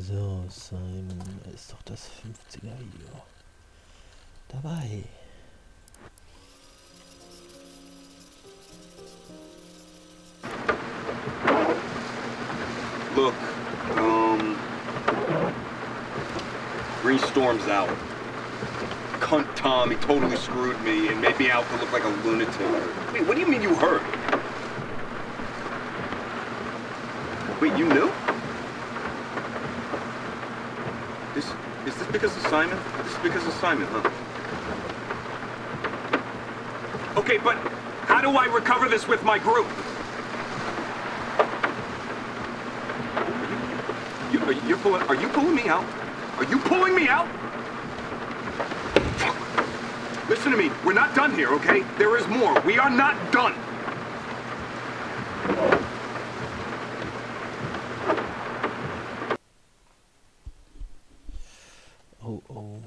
So, Simon, da ist doch das 50er hier dabei. Look, Green Storm's out. Cunt Tom, he totally screwed me and made me out to look like a lunatic. Wait, what do you mean you heard? Wait, you knew? Is this because of Simon? This is because of Simon, huh? Okay, but how do I recover this with my group? Are you pulling me out? Are you pulling me out? Listen to me. We're not done here, okay? There is more. We are not done. Oh, oh.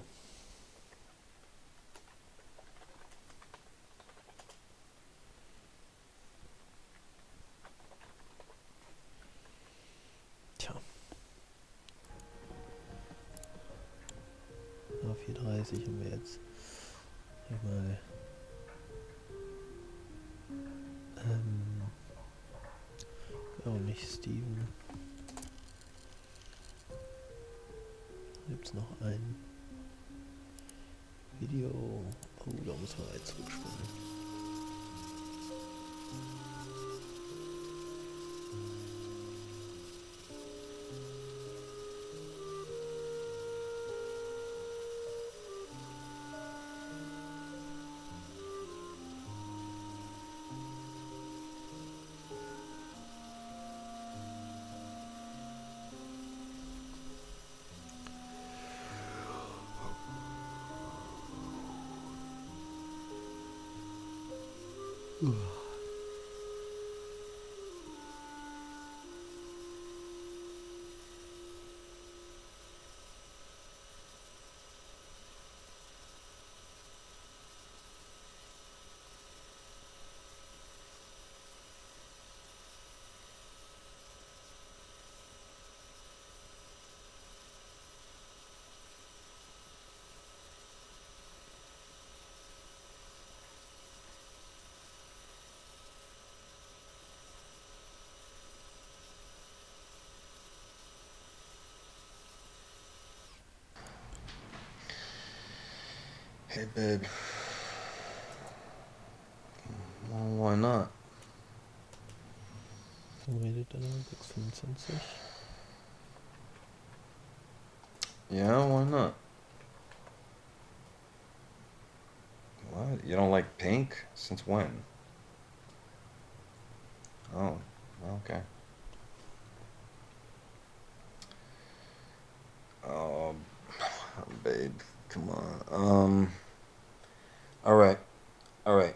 Tja. Auf 4:30 haben wir jetzt. Hier mal. Oh, nicht Steven. Gibt's noch ein Video? Oh, da muss man weit zurückspulen. Hey, babe. Well, why not? Wo redet er dann? 6:25? Yeah, why not? What? You don't like pink? Since when? Oh, okay. Oh, babe, come on. All right.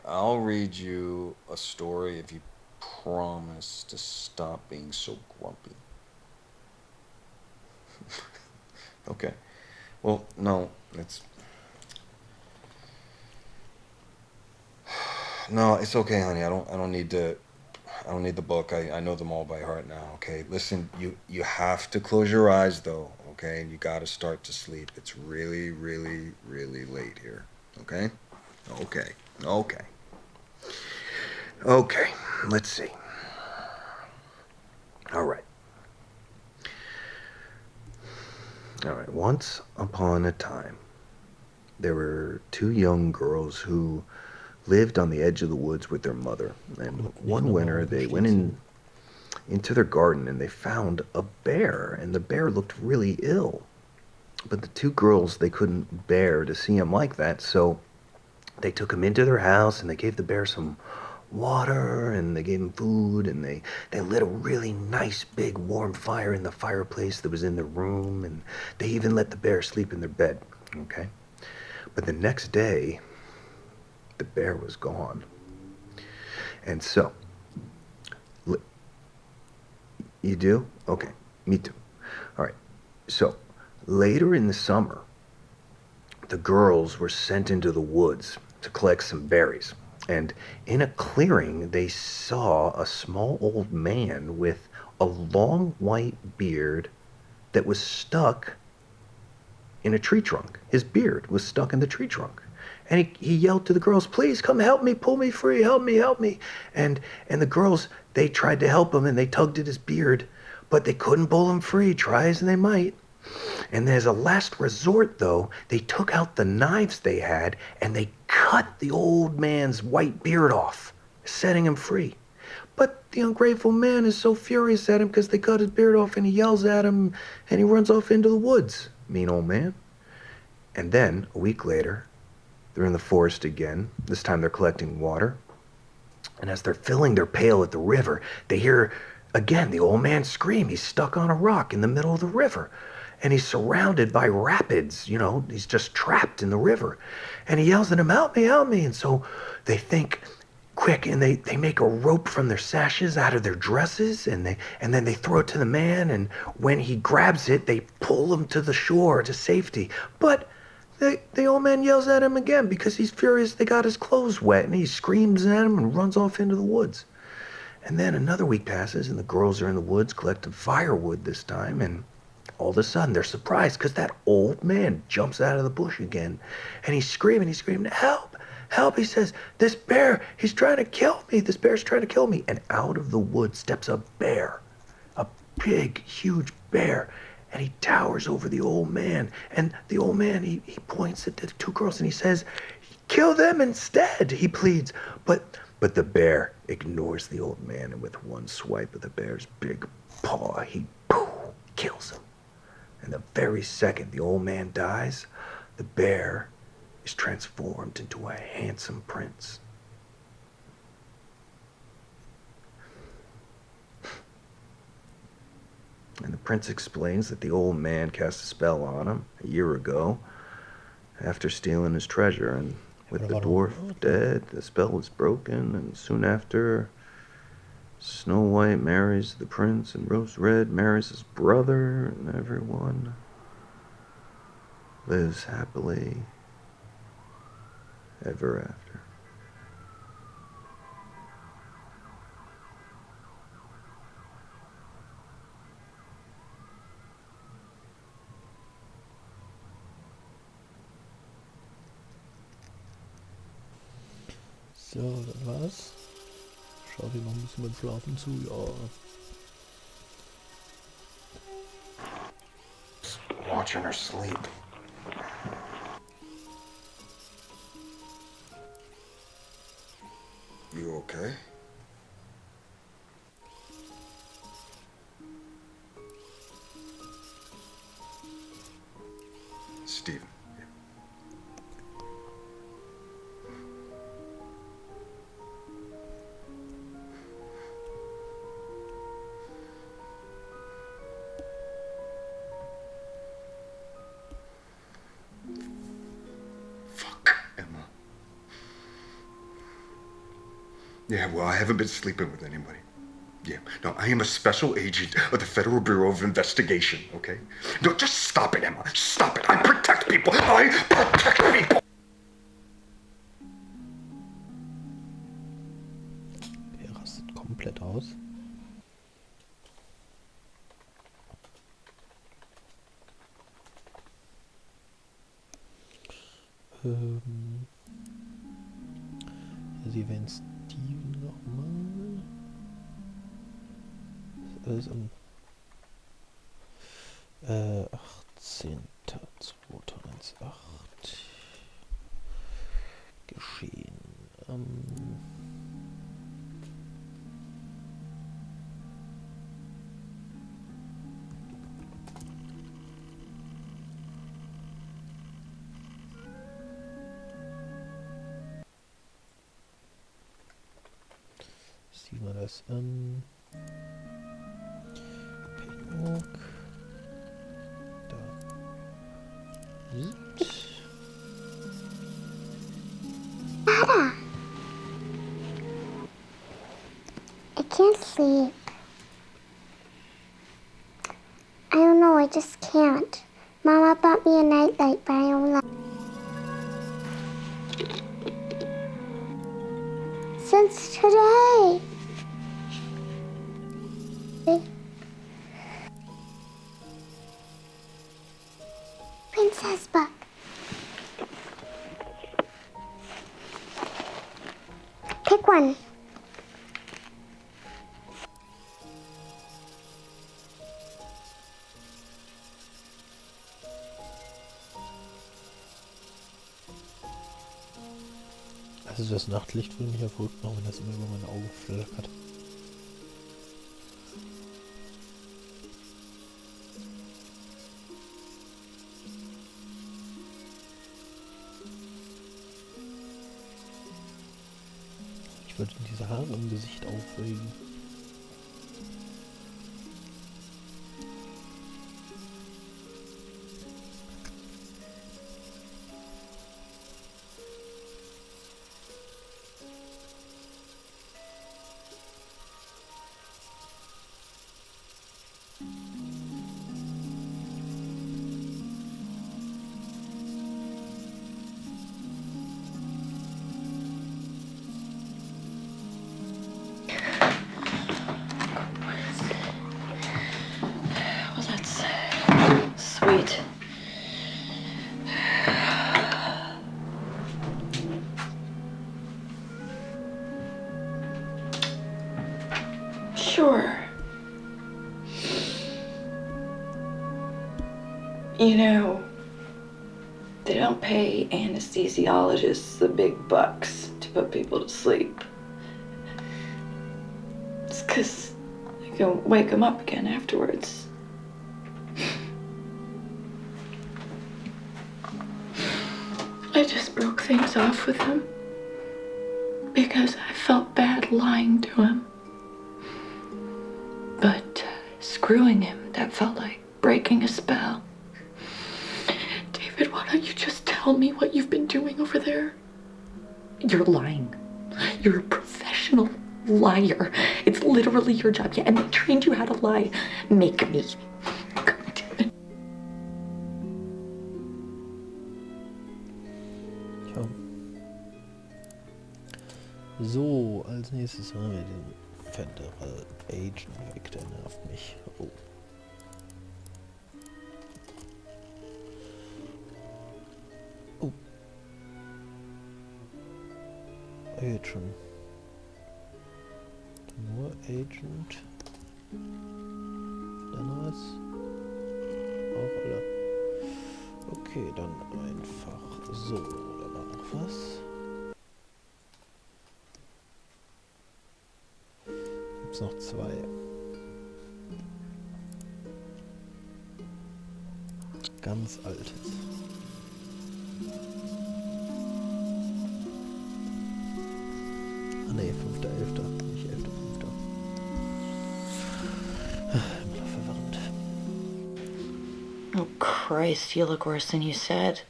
I'll read you a story if you promise to stop being so grumpy. Okay. Well, no, it's okay, honey. I don't need the book. I know them all by heart now, okay? Listen, you have to close your eyes though, okay? And you got to start to sleep. It's really, really, really late here, okay? Okay. Okay. Okay. Let's see. All right. All right. Once upon a time, there were two young girls who lived on the edge of the woods with their mother. And one winter, they went into their garden and they found a bear, and the bear looked really ill. But the two girls, they couldn't bear to see him like that, so they took him into their house and they gave the bear some water and they gave him food, and they lit a really nice big warm fire in the fireplace that was in their room, and they even let the bear sleep in their bed, okay? But the next day, the bear was gone. And so, you do? Okay, me too. All right, so later in the summer, the girls were sent into the woods to collect some berries. And in a clearing, they saw a small old man with a long white beard that was stuck in a tree trunk. His beard was stuck in the tree trunk. And he yelled to the girls, please come help me, pull me free, help me, help me. And the girls, they tried to help him and they tugged at his beard, but they couldn't pull him free, try as they might. And as a last resort, though, they took out the knives they had and they cut the old man's white beard off, setting him free. But the ungrateful man is so furious at him because they cut his beard off, and he yells at him and he runs off into the woods. Mean old man. And then, a week later, they're in the forest again. This time they're collecting water. And as they're filling their pail at the river, they hear again the old man scream. He's stuck on a rock in the middle of the river. And he's surrounded by rapids, you know, he's just trapped in the river. And he yells at him, help me, help me. And so they think quick, and they make a rope from their sashes out of their dresses, and then they throw it to the man, and when he grabs it, they pull him to the shore to safety. But the old man yells at him again because he's furious they got his clothes wet, and he screams at him and runs off into the woods. And then another week passes, and the girls are in the woods collecting firewood this time, and all of a sudden they're surprised because that old man jumps out of the bush again, and he's screaming, help, help. He says, this bear, he's trying to kill me. This bear's trying to kill me. And out of the woods steps a bear, a big, huge bear. And he towers over the old man. And the old man, he points at the two girls and he says, kill them instead, he pleads. But the bear ignores the old man, and with one swipe of the bear's big paw, he kills him. And the very second the old man dies, the bear is transformed into a handsome prince. And the prince explains that the old man cast a spell on him a year ago after stealing his treasure, and with the dwarf dead, the spell was broken, and soon after, Snow White marries the prince, and Rose Red marries his brother, and everyone lives happily ever after. So, das war's. Schaut ihr noch ein bisschen beim Schlafen zu, ja. Watching her sleep. You okay? Steven. Fuck, Emma. Yeah, well, I haven't been sleeping with anybody. Yeah, no, I am a special agent of the Federal Bureau of Investigation, okay? No, just stop it, Emma. Stop it. I protect people. I protect people. Er rastet komplett aus. Sie erwähnt Steven nochmal. Das ist am 18.02.18 geschehen. Ziehen wir das an. Paintwork. Da. Dada! I can't sleep. I don't know, I just can't. Mama bought me a nightlight, but I don't like it. Since today. princess book. Pick one. Also das Nachtlicht würde mich ja verrückt machen, wenn das immer über meine Augen flackert. Ich würde diese Haare im Gesicht aufregen. Well, that's sweet. Sure. You know, they don't pay anesthesiologists the big bucks to put people to sleep. It's 'cause they can wake them up again afterwards. I just broke things off with him because I felt bad lying to him. But screwing him, that felt like breaking a spell. David, why don't you just tell me what you've been doing over there? You're lying. You're a professional liar. It's literally your job. Yeah, and they trained you how to lie. Make me. God damn it. Tja. So, als nächstes haben wir den Federal Agent weg, der nervt mich. Oh. Oh. Agent. Nur Agent. Dann was? Auch alle. Okay, dann einfach so. Da war noch was. Gibt's noch zwei. Ganz altes. Ah ne, 5.11. Nicht 11.5. Immer noch verwirrend. Oh, Christ, you look worse than you said.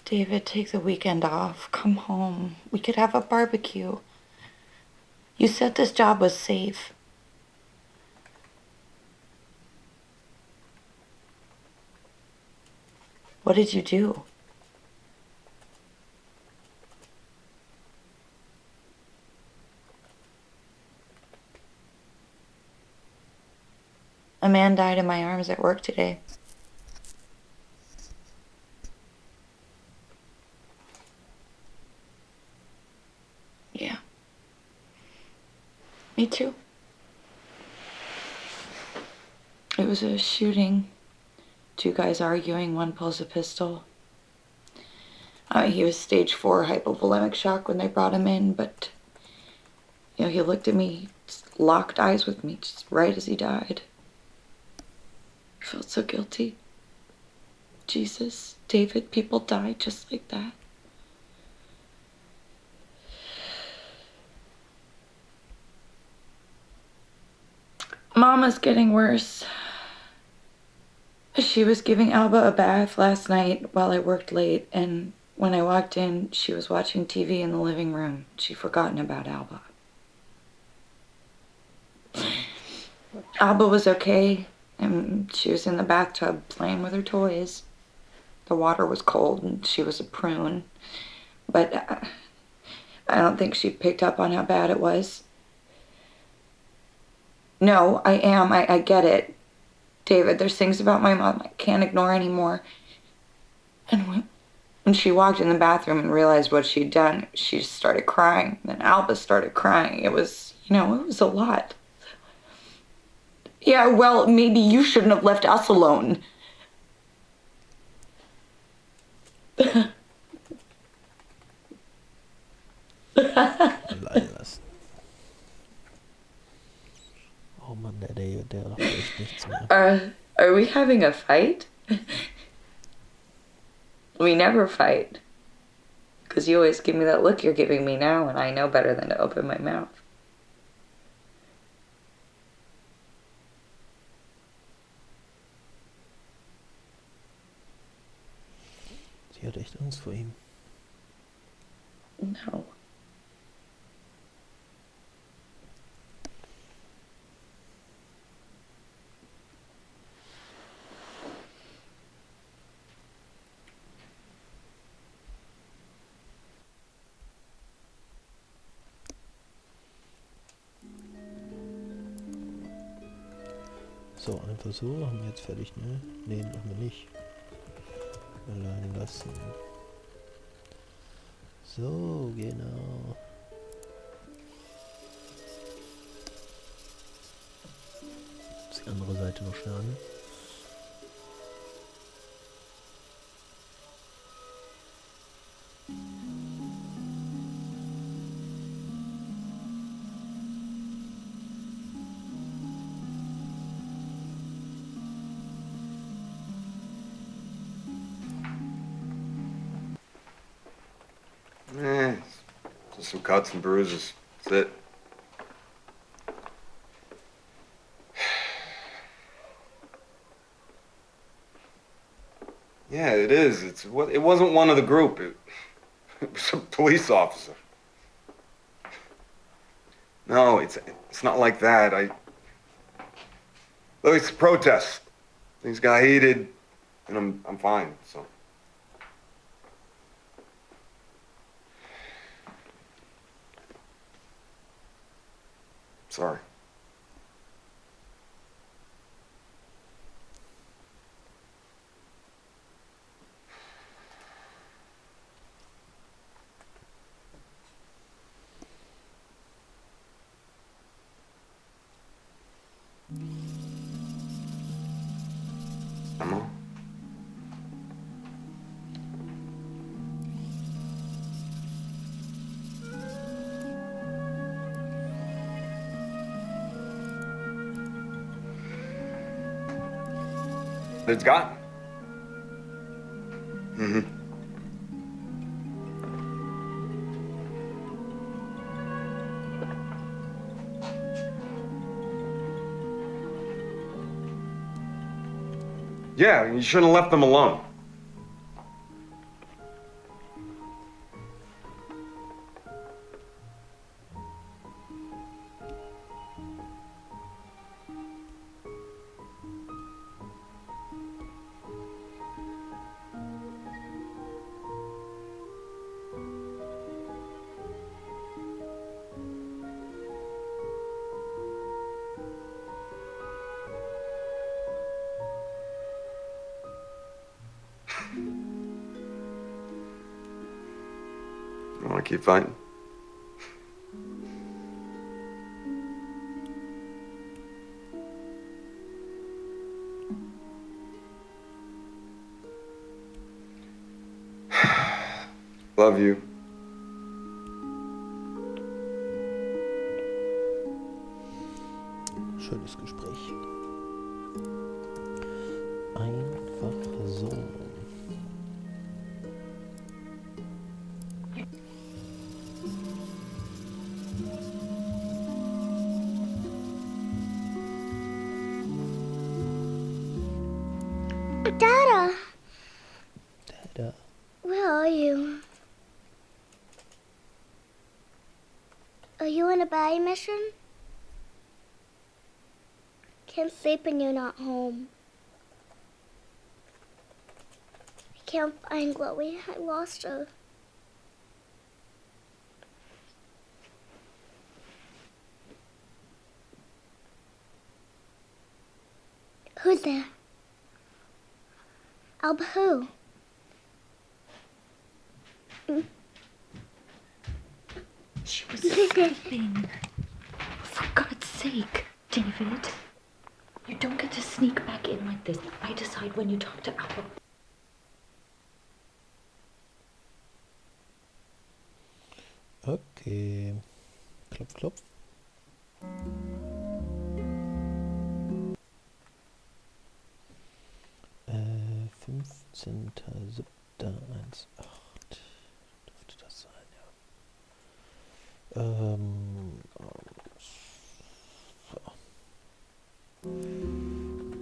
David, take the weekend off. Come home. We could have a barbecue. You said this job was safe. What did you do? A man died in my arms at work today. Yeah. Me too. It was a shooting. Two guys arguing, one pulls a pistol. He was stage 4 hypovolemic shock when they brought him in, but, you know, he looked at me, just locked eyes with me, just right as he died. I felt so guilty. Jesus, David, people die just like that. Mama's getting worse. She was giving Alba a bath last night while I worked late, and when I walked in, she was watching TV in the living room. She'd forgotten about Alba. Alba was okay, and she was in the bathtub playing with her toys. The water was cold, and she was a prune, but I don't think she picked up on how bad it was. No, I am. I get it. David, there's things about my mom I can't ignore anymore. And when she walked in the bathroom and realized what she'd done, she just started crying. Then Albus started crying. It was, it was a lot. Yeah, well, maybe you shouldn't have left us alone. Allein lassen. Oh Mann, der macht echt nichts mehr. Are we having a fight? We never fight. Because you always give me that look you're giving me now, and I know better than to open my mouth. Sie hat echt Angst vor ihm. No. So, einfach so, haben wir jetzt fertig, ne? Ne, machen wir nicht. Allein lassen. So, genau. Jetzt die andere Seite noch schnell an. Just some cuts and bruises. That's it. Yeah, it is. It wasn't one of the group. It was a police officer. No, it's not like that. Look, it's a protest. Things got heated, and I'm fine. So. Sorry. Emma? It's gotten. Mm-hmm. Yeah, you shouldn't have left them alone. You want to keep fighting? Love you. Schönes Gespräch. Einfach so. Dada, Dada. where are you? Are you on a body mission? Can't sleep when you're not home. I can't find Chloe. I lost her. Who's there? Alba who? She was sleeping. For God's sake, David. You don't get to sneak back in like this. I decide when you talk to Alba. Okay. Klopf, klopf. Äh, 15.07.18 dürfte das sein, ja. So.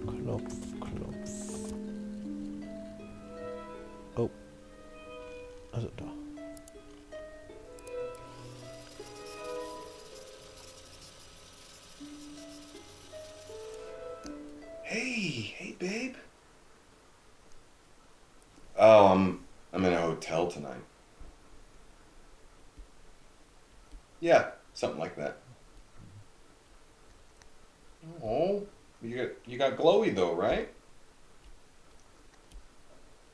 Klopf, klopf. Oh. Also da. Hey, babe. Oh, I'm in a hotel tonight. Yeah, something like that. Oh, you got glowy though, right?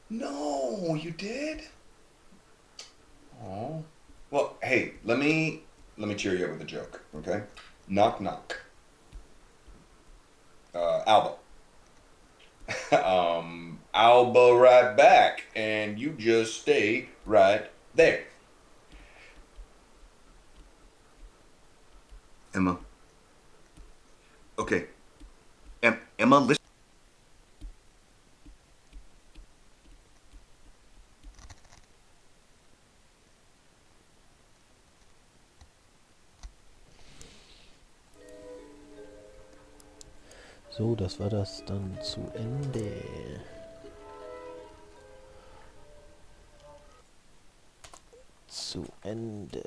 No, you did? Oh. Well, hey, let me cheer you up with a joke, okay? Knock knock. Alba. Alba right back, and you just stay right there. Emma. Okay. Emma, listen. So, das war das dann zu Ende. Zu Ende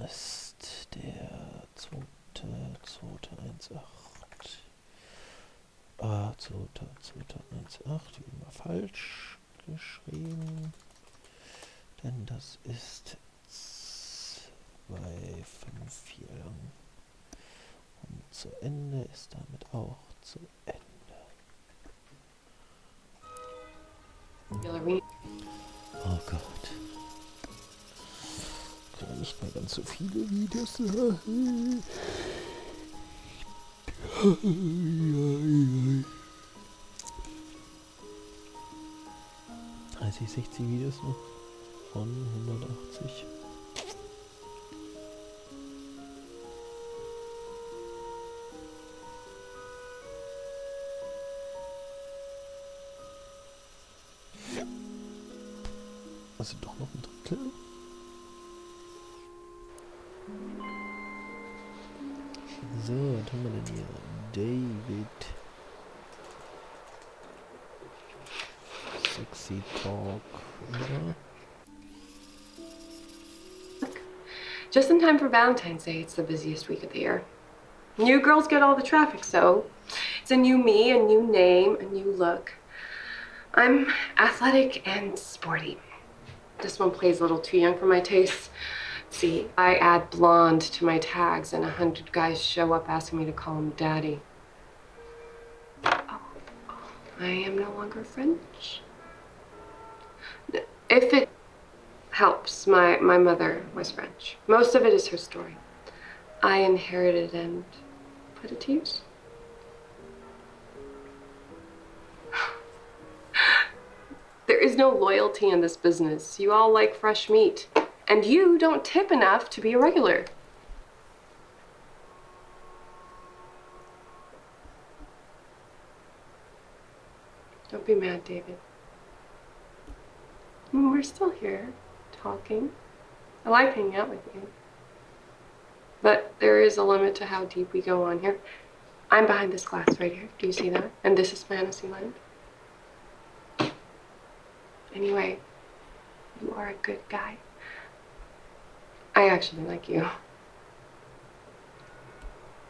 ist der 2.2.18. Ah, 2.2.18, wie immer falsch geschrieben. Denn das ist 2.5.4 lang. Und zu Ende ist damit auch zu Ende. Oh Gott. Können nicht mehr ganz so viele Videos. 30, 60 Videos noch von 180. Also doch noch ein Drittel. So, was haben wir denn hier? David. Sexy Talk. Ja. Just in time for Valentine's Day. It's the busiest week of the year. You girls get all the traffic, so it's a new me, a new name, a new look. I'm athletic and sporty. This one plays a little too young for my tastes. See, I add blonde to my tags, and 100 guys show up asking me to call him daddy. Oh, I am no longer French. If it helps, my mother was French. Most of it is her story. I inherited and put it to use. There is no loyalty in this business. You all like fresh meat. And you don't tip enough to be a regular. Don't be mad, David. We're still here, talking. I like hanging out with you. But there is a limit to how deep we go on here. I'm behind this glass right here. Do you see that? And this is fantasy land. Anyway, you are a good guy. I actually like you.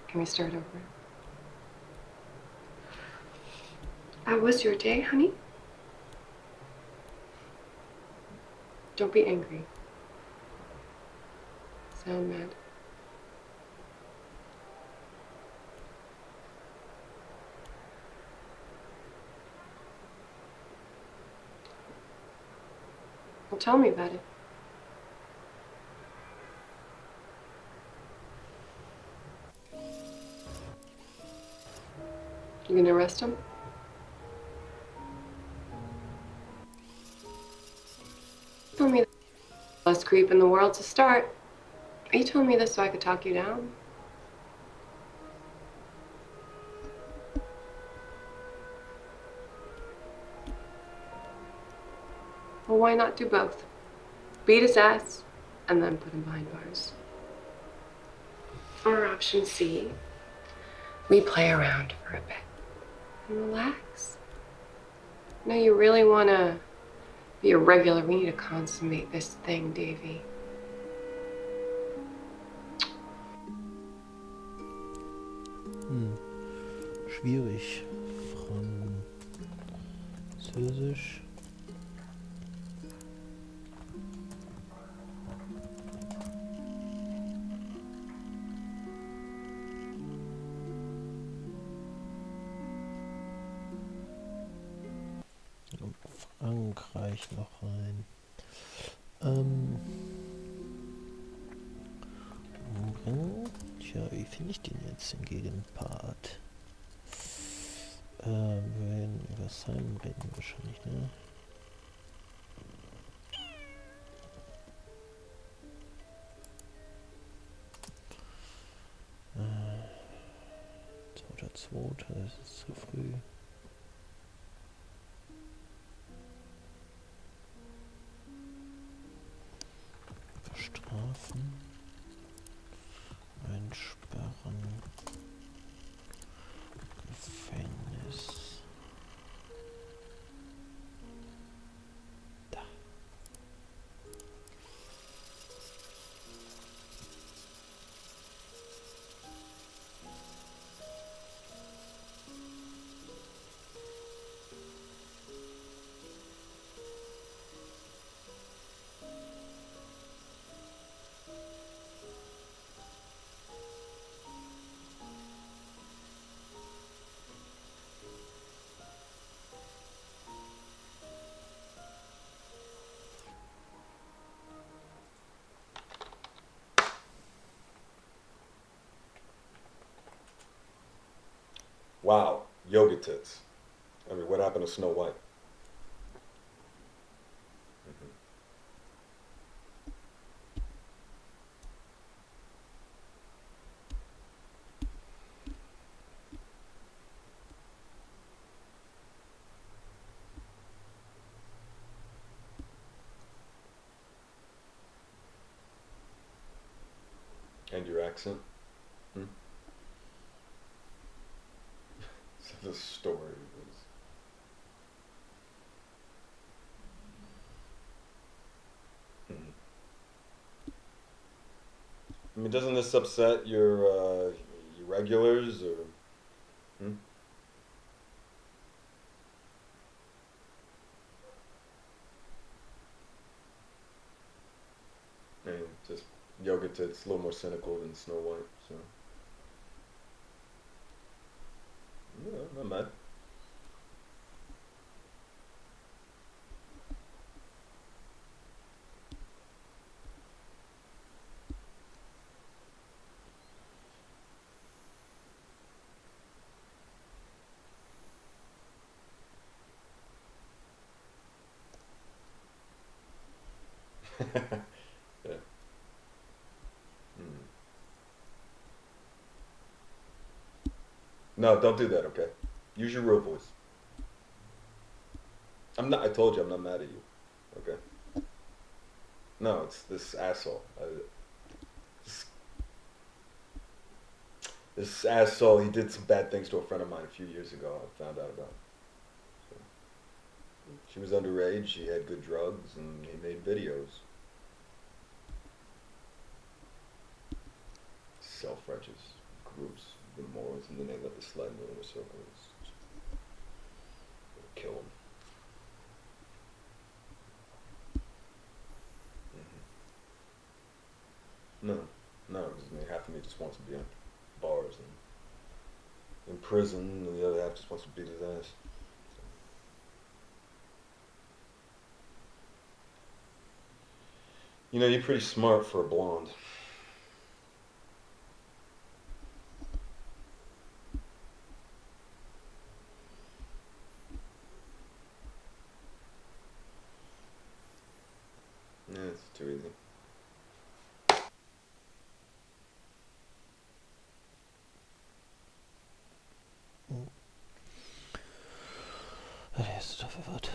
Can we start over? How was your day, honey? Don't be angry. Sound mad. Well, tell me about it. You gonna arrest him? Tell me the last creep in the world to start. You told me this so I could talk you down. Well, why not do both? Beat his ass and then put him behind bars. Or option C, we play around for a bit and relax. No, you really want to be a regular. We need to consummate this thing, Davy. Schwierig. Französisch. Frankreich noch rein. Tja, wie finde ich den jetzt, den Gegenpart? Wir werden über Simon reden wahrscheinlich, ne? Zweiter, das ist zu früh. Bestrafen. Einsperren. Gefängnis. Da. Wow, yoga tits. I mean, what happened to Snow White? And your accent? So the story was... I mean, doesn't this upset your regulars, or... I mean, just yoga tits, a little more cynical than Snow White, so... Yeah, not mad. Yeah. No, don't do that, okay? Use your real voice. I'm not, I told you I'm not mad at you, okay? No, it's this asshole. This asshole, he did some bad things to a friend of mine a few years ago. I found out about it. So, she was underage, she had good drugs, and he made videos. Self-righteous groups, the morals, and then they let the slide in the inner circles. Kill him. No, because I mean, half of me just wants to be in bars and in prison, and the other half just wants to beat his ass. You know, you're pretty smart for a blonde. Yeah, it's too easy. Det är så för vad.